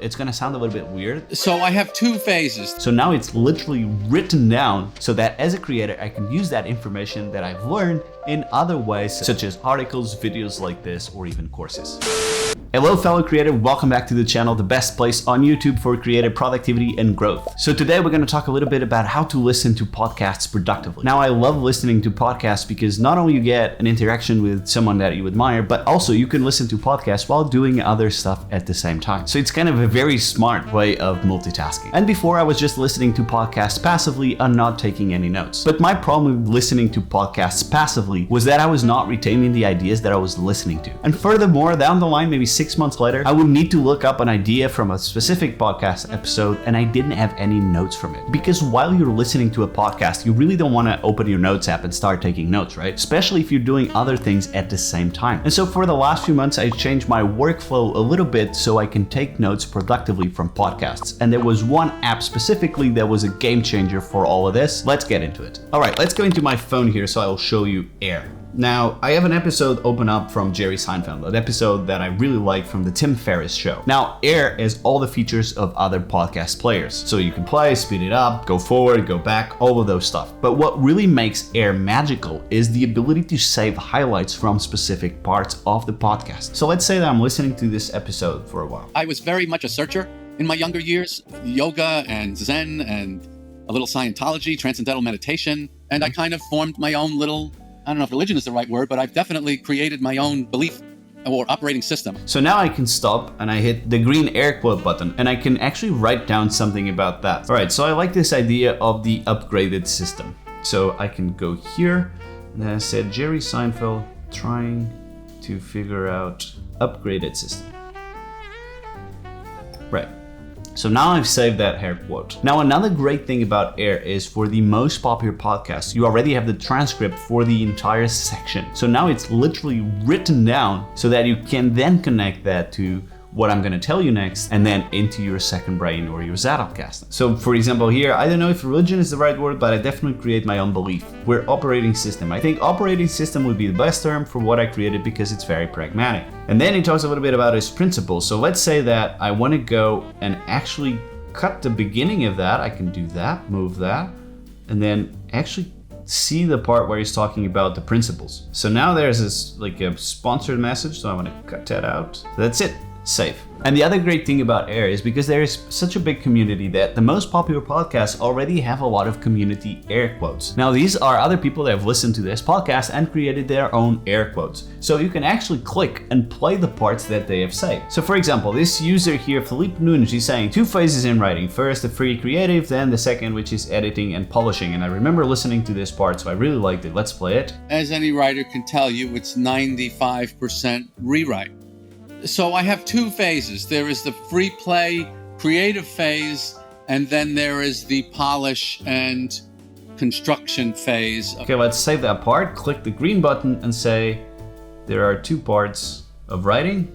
It's gonna sound a little bit weird. So I have two phases. So now it's literally written down so that as a creator, I can use that information that I've learned in other ways, such as articles, videos like this, or even courses. Hello fellow creator, welcome back to the channel, the best place on YouTube for creative productivity and growth. So today we're gonna talk a little bit about how to listen to podcasts productively. Now I love listening to podcasts because not only you get an interaction with someone that you admire, but also you can listen to podcasts while doing other stuff at the same time. So it's kind of a very smart way of multitasking. And before I was just listening to podcasts passively and not taking any notes. But my problem with listening to podcasts passively was that I was not retaining the ideas that I was listening to. And furthermore, down the line, maybe 6 months later, I would need to look up an idea from a specific podcast episode and I didn't have any notes from it. Because while you're listening to a podcast, you really don't want to open your notes app and start taking notes, right? Especially if you're doing other things at the same time. And so for the last few months, I changed my workflow a little bit so I can take notes productively from podcasts. And there was one app specifically that was a game changer for all of this. Let's get into it. All right, let's go into my phone here so I will show you Airr. Now, I have an episode open up from Jerry Seinfeld, an episode that I really like from the Tim Ferriss show. Now, Airr has all the features of other podcast players. So you can play, speed it up, go forward, go back, all of those stuff. But what really makes Airr magical is the ability to save highlights from specific parts of the podcast. So let's say that I'm listening to this episode for a while. I was very much a searcher in my younger years. Yoga and Zen and a little Scientology, transcendental meditation. And I kind of formed my own little, I don't know if religion is the right word, but I've definitely created my own belief or operating system. So now I can stop and I hit the green Airr quote button and I can actually write down something about that. All right, so I like this idea of the upgraded system. So I can go here and then I said Jerry Seinfeld trying to figure out upgraded system. Right. So now I've saved that Airr quote. Now another great thing about Airr is for the most popular podcasts, you already have the transcript for the entire section. So now it's literally written down so that you can then connect that to what I'm gonna tell you next and then into your second brain or your Zettelkasten. So for example here, I don't know if religion is the right word, but I definitely create my own belief. We're operating system. I think operating system would be the best term for what I created because it's very pragmatic. And then he talks a little bit about his principles. So let's say that I wanna go and actually cut the beginning of that. I can do that, move that, and then actually see the part where he's talking about the principles. So now there's this like a sponsored message. So I wanna cut that out. That's it. Save. And the other great thing about Airr is because there is such a big community that the most popular podcasts already have a lot of community Airr quotes. Now these are other people that have listened to this podcast and created their own Airr quotes. So you can actually click and play the parts that they have saved. So for example, this user here, Philippe Nunes, he's saying 2 phases in writing. First, the free creative, then the second, which is editing and publishing. And I remember listening to this part, so I really liked it. Let's play it. As any writer can tell you, it's 95% rewrite. So I have two phases. There is the free play creative phase, and then there is the polish and construction phase. Okay, let's save that part. Click the green button and say there are 2 parts of writing.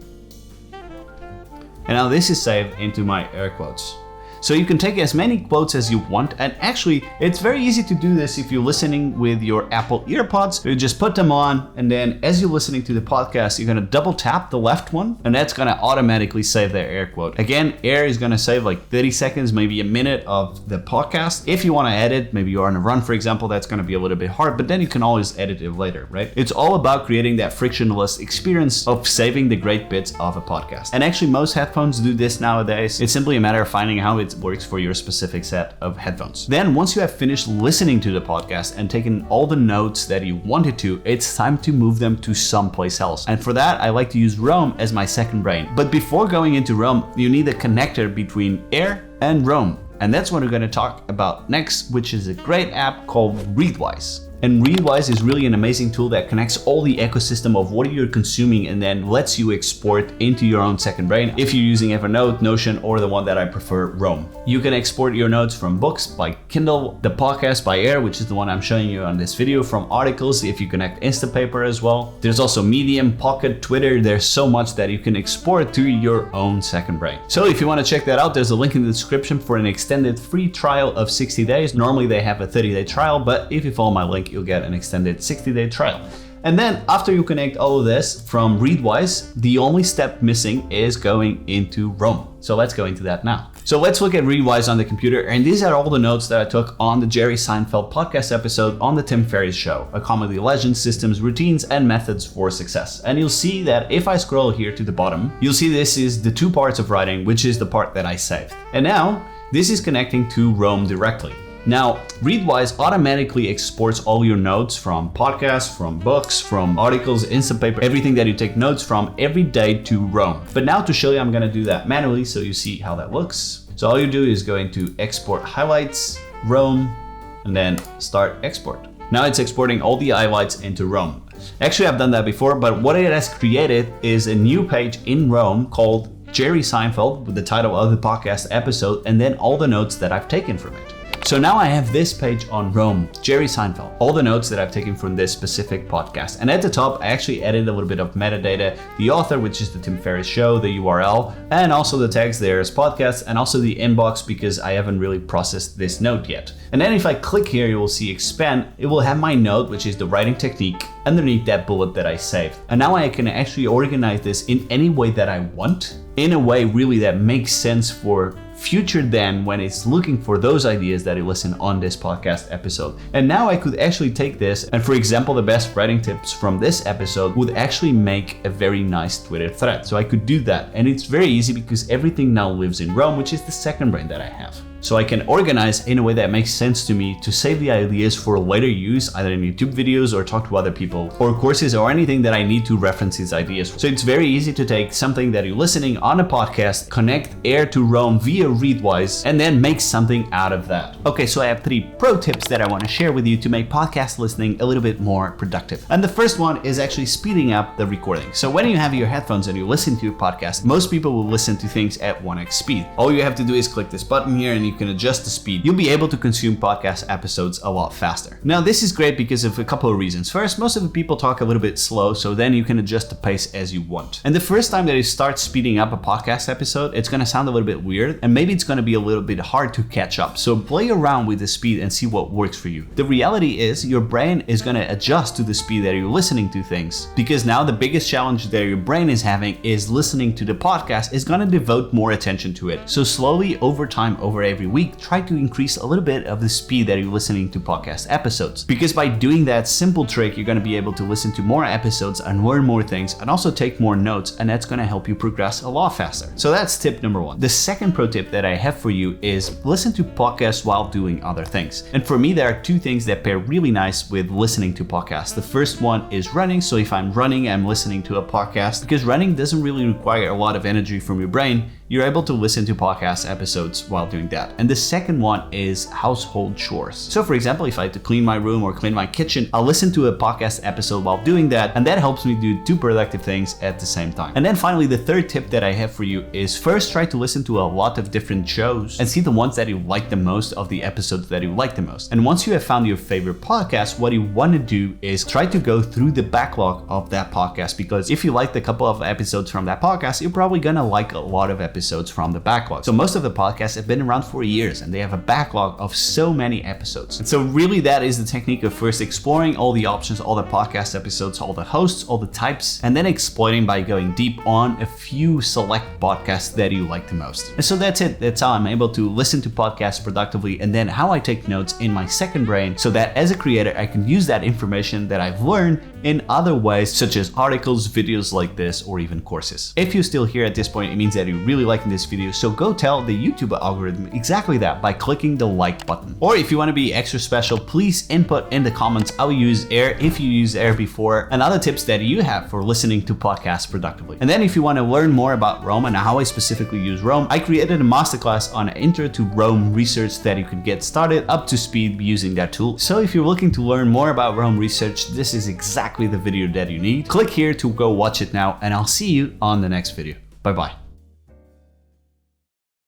And now this is saved into my Airr quotes. So you can take as many quotes as you want, and actually it's very easy to do this if you're listening with your Apple EarPods. You just put them on, and then as you're listening to the podcast, you're gonna double tap the left one, and that's gonna automatically save their Airr quote. Again, Airr is gonna save like 30 seconds, maybe a minute of the podcast. If you wanna edit, maybe you're on a run, for example, that's gonna be a little bit hard, but then you can always edit it later, right? It's all about creating that frictionless experience of saving the great bits of a podcast. And actually most headphones do this nowadays. It's simply a matter of finding how it works for your specific set of headphones. Then once you have finished listening to the podcast and taken all the notes that you wanted to, it's time to move them to someplace else. And for that, I like to use Roam as my second brain. But before going into Roam, you need a connector between Airr and Roam. And that's what we're gonna talk about next, which is a great app called Readwise. And Readwise is really an amazing tool that connects all the ecosystem of what you're consuming and then lets you export into your own second brain if you're using Evernote, Notion, or the one that I prefer, Roam. You can export your notes from books by Kindle, the podcast by Airr, which is the one I'm showing you on this video, from articles if you connect Instapaper as well. There's also Medium, Pocket, Twitter. There's so much that you can export to your own second brain. So if you want to check that out, there's a link in the description for an extended free trial of 60 days. Normally they have a 30-day trial, but if you follow my link, you'll get an extended 60-day trial. And then after you connect all of this from Readwise, the only step missing is going into Roam. So let's go into that now. So let's look at Readwise on the computer, and these are all the notes that I took on the Jerry Seinfeld podcast episode on the Tim Ferriss Show, a comedy legend, systems, routines, and methods for success. And you'll see that if I scroll here to the bottom, you'll see this is the 2 parts of writing, which is the part that I saved. And now this is connecting to Roam directly. Now, Readwise automatically exports all your notes from podcasts, from books, from articles, Instapaper, everything that you take notes from every day to Roam. But now to show you, I'm gonna do that manually so you see how that looks. So all you do is go into Export Highlights, Roam, and then Start Export. Now it's exporting all the highlights into Roam. Actually, I've done that before, but what it has created is a new page in Roam called Jerry Seinfeld with the title of the podcast episode and then all the notes that I've taken from it. So now I have this page on Roam, Jerry Seinfeld, all the notes that I've taken from this specific podcast. And at the top, I actually added a little bit of metadata, the author, which is the Tim Ferriss Show, the URL, and also the tags there as podcasts, and also the inbox because I haven't really processed this note yet. And then if I click here, you will see expand, it will have my note, which is the writing technique, underneath that bullet that I saved. And now I can actually organize this in any way that I want, in a way really that makes sense for future Dan when it's looking for those ideas that you listen on this podcast episode. And now I could actually take this and, for example, the best writing tips from this episode would actually make a very nice Twitter thread. So I could do that, and it's very easy because everything now lives in Roam, which is the second brain that I have. So I can organize in a way that makes sense to me to save the ideas for later use, either in YouTube videos or talk to other people, or courses or anything that I need to reference these ideas. So it's very easy to take something that you're listening on a podcast, connect Airr to Roam via Readwise, and then make something out of that. Okay, so I have 3 pro tips that I want to share with you to make podcast listening a little bit more productive. And the first one is actually speeding up the recording. So when you have your headphones and you listen to your podcast, most people will listen to things at 1x speed. All you have to do is click this button here and you can adjust the speed. You'll be able to consume podcast episodes a lot faster. Now, this is great because of a couple of reasons. First, most of the people talk a little bit slow, so then you can adjust the pace as you want. And the first time that you start speeding up a podcast episode, it's going to sound a little bit weird, and maybe it's going to be a little bit hard to catch up. So play around with the speed and see what works for you. The reality is your brain is going to adjust to the speed that you're listening to things, because now the biggest challenge that your brain is having is listening to the podcast is going to devote more attention to it. So slowly over time, over every week, try to increase a little bit of the speed that you're listening to podcast episodes. Because by doing that simple trick, you're going to be able to listen to more episodes and learn more things and also take more notes, and that's going to help you progress a lot faster. So that's tip number 1. The second pro tip that I have for you is listen to podcasts while doing other things. And for me, there are 2 things that pair really nice with listening to podcasts. The first one is running. So if I'm running, I'm listening to a podcast, because running doesn't really require a lot of energy from your brain. You're able to listen to podcast episodes while doing that. And the second one is household chores. So for example, if I have to clean my room or clean my kitchen, I'll listen to a podcast episode while doing that, and that helps me do 2 productive things at the same time. And then finally, the third tip that I have for you is first try to listen to a lot of different shows and see the ones that you like the most of the episodes that you like the most. And once you have found your favorite podcast, what you want to do is try to go through the backlog of that podcast, because if you liked a couple of episodes from that podcast, you're probably gonna like a lot of episodes from the backlog. So most of the podcasts have been around for years and they have a backlog of so many episodes. And so really that is the technique of first exploring all the options, all the podcast episodes, all the hosts, all the types, and then exploiting by going deep on a few select podcasts that you like the most. And so that's it. That's how I'm able to listen to podcasts productively, and then how I take notes in my second brain so that as a creator, I can use that information that I've learned in other ways, such as articles, videos like this, or even courses. If you're still here at this point, it means that you're really liking this video, so go tell the YouTube algorithm exactly that by clicking the like button. Or if you want to be extra special, please input in the comments how you use Airr, if you used Airr before, and other tips that you have for listening to podcasts productively. And then if you want to learn more about Roam and how I specifically use Roam, I created a masterclass on Intro to Roam research that you could get started up to speed using that tool. So if you're looking to learn more about Roam research, this is exactly the video that you need. Click here to go watch it now, and I'll see you on the next video. Bye bye.